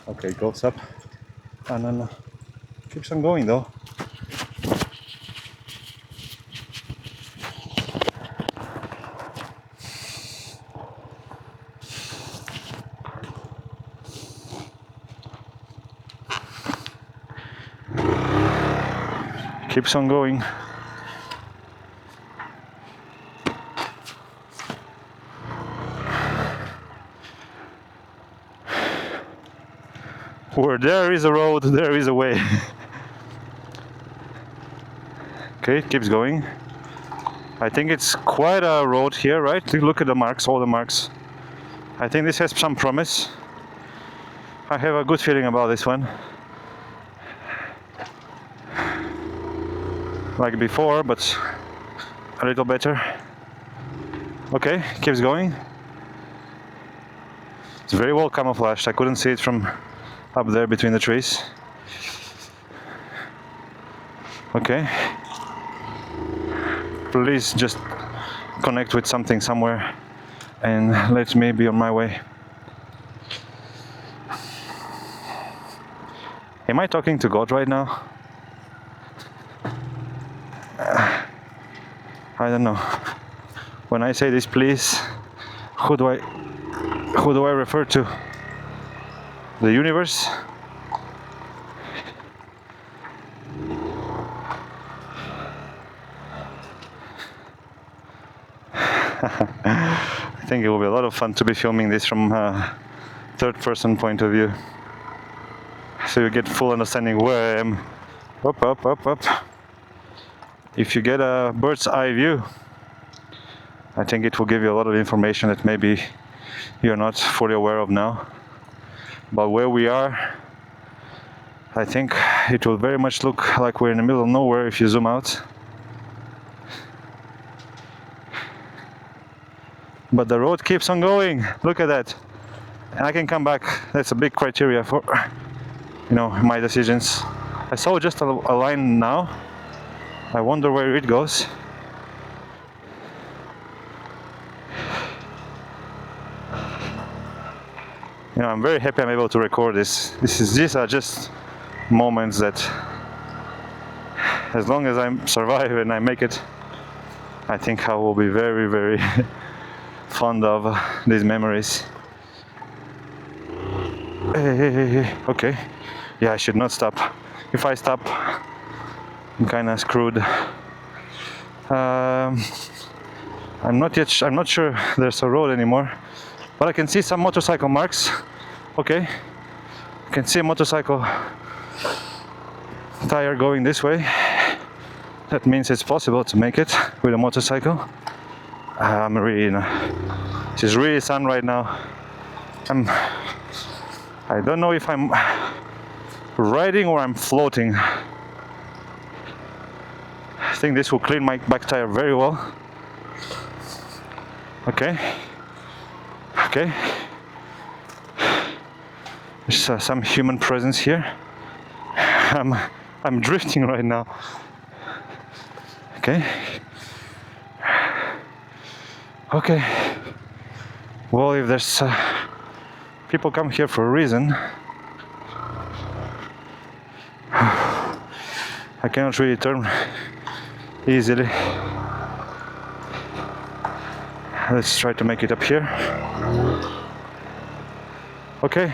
Okay, it goes up and then keeps on going though. Keeps on going. Where there is a road, there is a way. Okay, it keeps going. I think it's quite a road here, right? Look at the marks, all the marks. I think this has some promise. I have a good feeling about this one. Like before, but a little better. Okay, keeps going. It's very well camouflaged. I couldn't see it from up there between the trees. Okay. Please just connect with something somewhere and let me be on my way. Am I talking to God right now? I don't know. When I say this please, who do I refer to? The universe? I think it will be a lot of fun to be filming this from a third-person point of view, so you get full understanding where I am. Up, up, up, up. If you get a bird's eye view, I think it will give you a lot of information that maybe you're not fully aware of now. But where we are, I think it will very much look like we're in the middle of nowhere if you zoom out. But the road keeps on going. Look at that. And I can come back. That's a big criteria for, my decisions. I saw just a line now. I wonder where it goes. I'm very happy I'm able to record this. These are just moments that, as long as I survive and I make it, I think I will be very, very fond of these memories. Hey. Okay. Yeah, I should not stop. If I stop, I'm kind of screwed. I'm not sure there's a road anymore, but I can see some motorcycle marks. Okay, I can see a motorcycle tire going this way. That means it's possible to make it with a motorcycle. This is really sun right now. I don't know if I'm riding or I'm floating. I think this will clean my back tire very well. Okay. There's some human presence here. I'm drifting right now. Okay. Well, if there's people come here for a reason, I cannot really turn easily. Let's try to make it up here. Okay.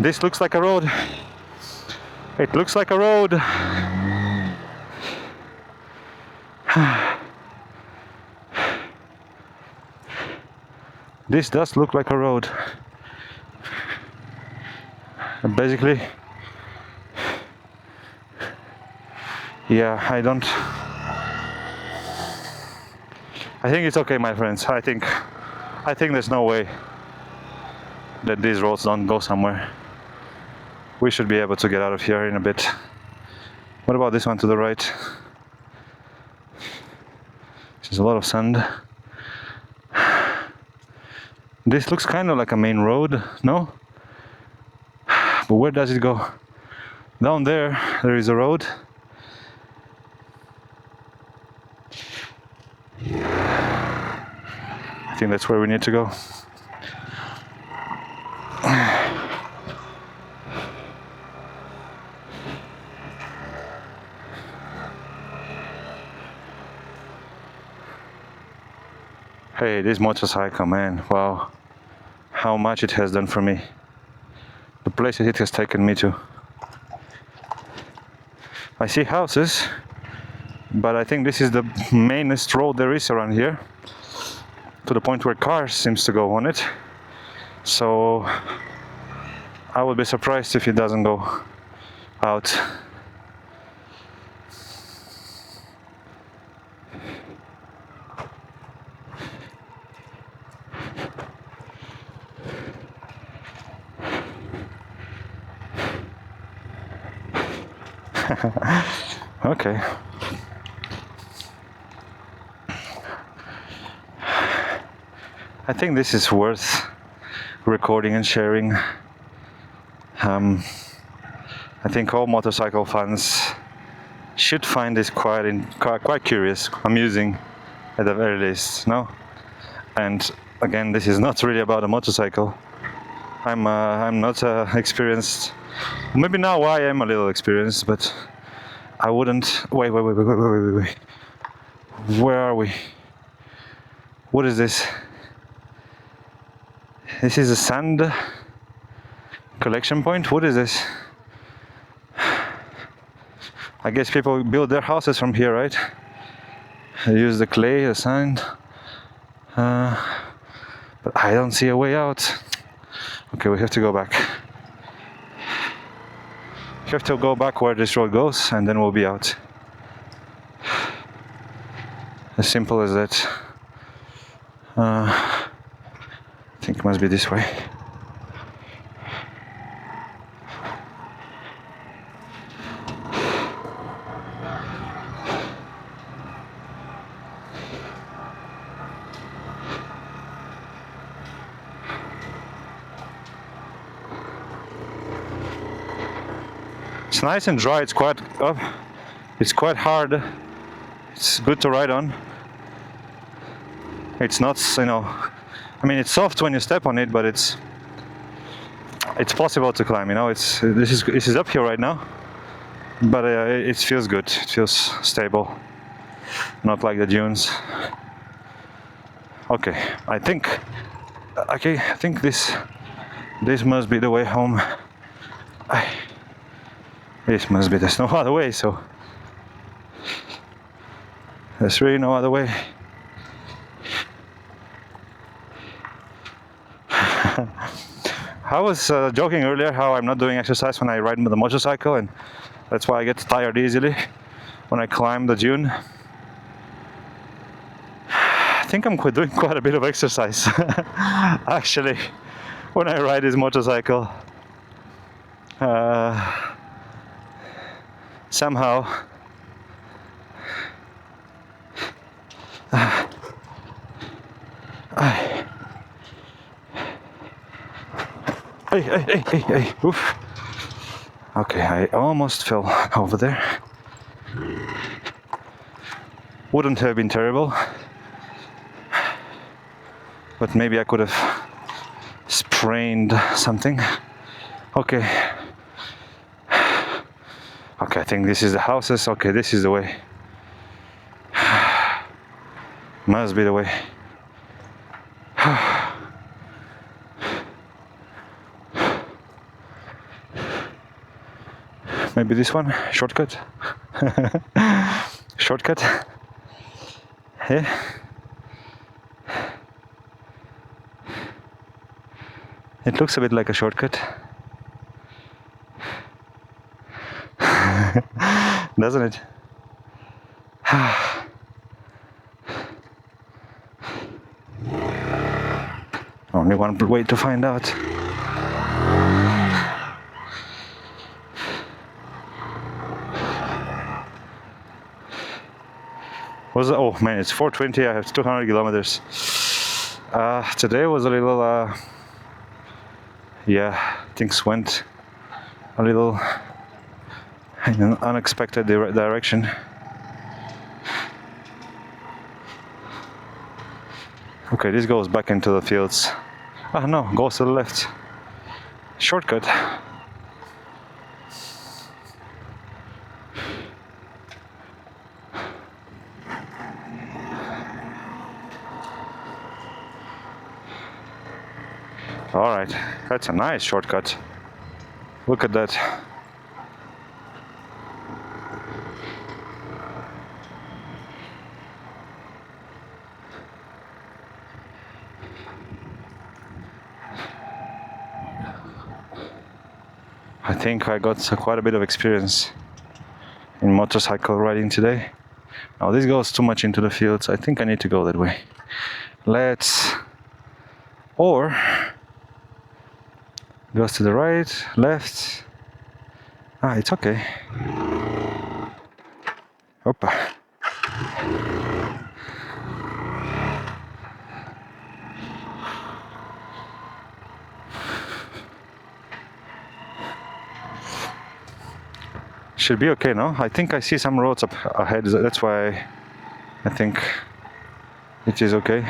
This looks like a road. It looks like a road. This does look like a road. Basically, yeah, I think it's okay, my friends. I think there's no way that these roads don't go somewhere. We should be able to get out of here in a bit. What about this one to the right? There's a lot of sand. This looks kind of like a main road, no? But where does it go? Down there is a road. I think that's where we need to go. Hey, this motorcycle, man, wow. How much it has done for me. The places it has taken me to. I see houses, but I think this is the mainest road there is around here, to the point where cars seems to go on it. So I would be surprised if it doesn't go out. Okay. I think this is worth recording and sharing. I think all motorcycle fans should find this quite curious, amusing at the very least, no? And again, this is not really about a motorcycle. I'm not experienced. Maybe now I am a little experienced, but I wouldn't. Wait. Where are we? What is this? This is a sand collection point. What is this? I guess people build their houses from here, right? They use the clay, the sand. But I don't see a way out. Okay, we have to go back. We have to go back where this road goes, and then we'll be out. As simple as that. I think it must be this way. It's nice and dry. It's quite hard. It's good to ride on. It's not, you know, I mean, it's soft when you step on it, but it's possible to climb. You know, this is uphill right now, but it feels good. It feels stable, not like the dunes. Okay, I think this must be the way home. This must be. There's no other way. So there's really no other way. I was joking earlier how I'm not doing exercise when I ride the motorcycle, and that's why I get tired easily when I climb the dune. I think I'm doing quite a bit of exercise actually when I ride this motorcycle. Somehow Hey. Oof. Okay, I almost fell over there. Wouldn't have been terrible, but maybe I could have sprained something. Okay, I think this is the houses. Okay, this is the way. Must be the way. Maybe this one? Shortcut? Shortcut? Yeah. It looks a bit like a shortcut. Doesn't it? Only one way to find out. Oh man, it's 4:20. I have 200 kilometers. Today was a little, things went a little in an unexpected direction. Okay, this goes back into the fields. Ah no, goes to the left. Shortcut. Alright, that's a nice shortcut. Look at that. I think I got quite a bit of experience in motorcycle riding today. Now this goes too much into the fields. I think I need to go that way. Or goes to the right, left. It's okay. Opa. Should be okay, no? I think I see some roads up ahead. That's why I think it is okay.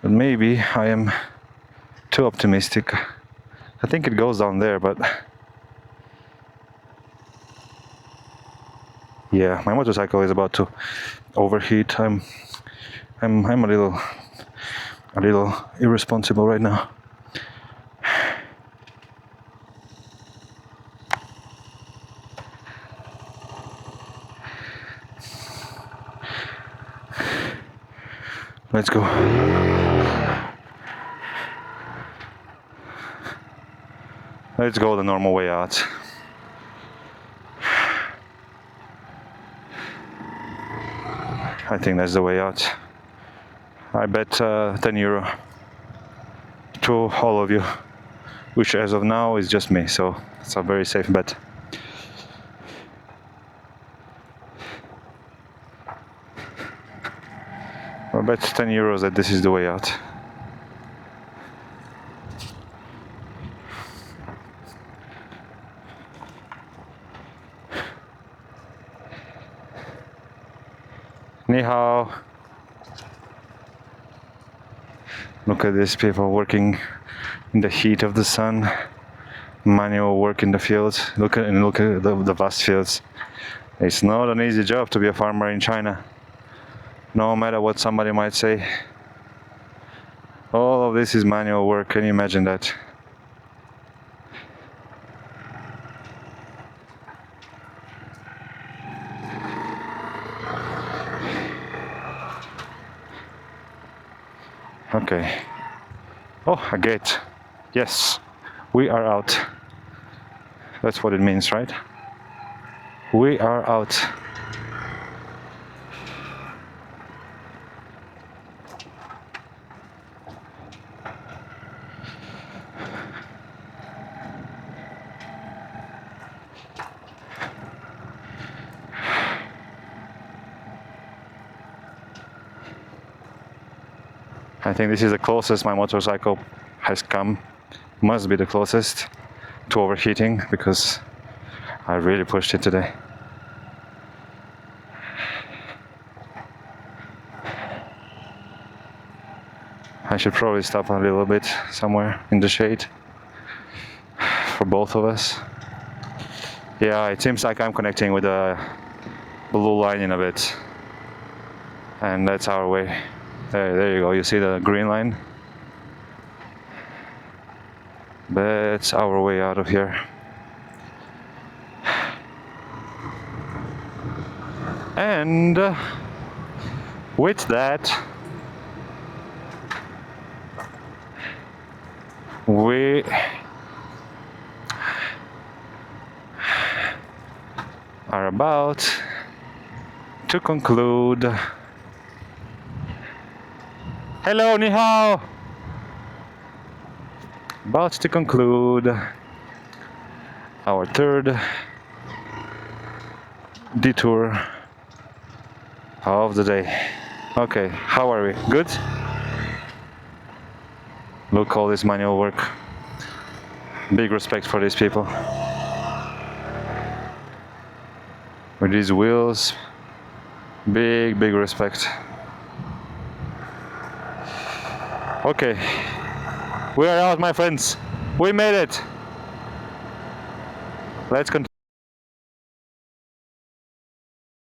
But maybe I am too optimistic. I think it goes down there, but yeah, my motorcycle is about to overheat. I'm a little irresponsible right now. Let's go. Let's go the normal way out. I think that's the way out. I bet €10 to all of you, which as of now is just me, so it's a very safe bet. I bet €10 that this is the way out. Ni hao. Look at these people working in the heat of the sun. Manual work in the fields. Look at the vast fields. It's not an easy job to be a farmer in China. No matter what somebody might say. All of this is manual work. Can you imagine that? Okay. Oh, a gate. Yes, we are out. That's what it means, right? We are out. I think this is the closest my motorcycle has come. Must be the closest to overheating because I really pushed it today. I should probably stop a little bit somewhere in the shade for both of us. Yeah, it seems like I'm connecting with the blue line in a bit. And that's our way. There you go, you see the green line? That's our way out of here. And with that, we are about to conclude. Hello, ni hao. About to conclude our third detour of the day. Okay, how are we? Good? Look, all this manual work. Big respect for these people. With these wheels, big respect. Okay, we are out, my friends. We made it. Let's continue.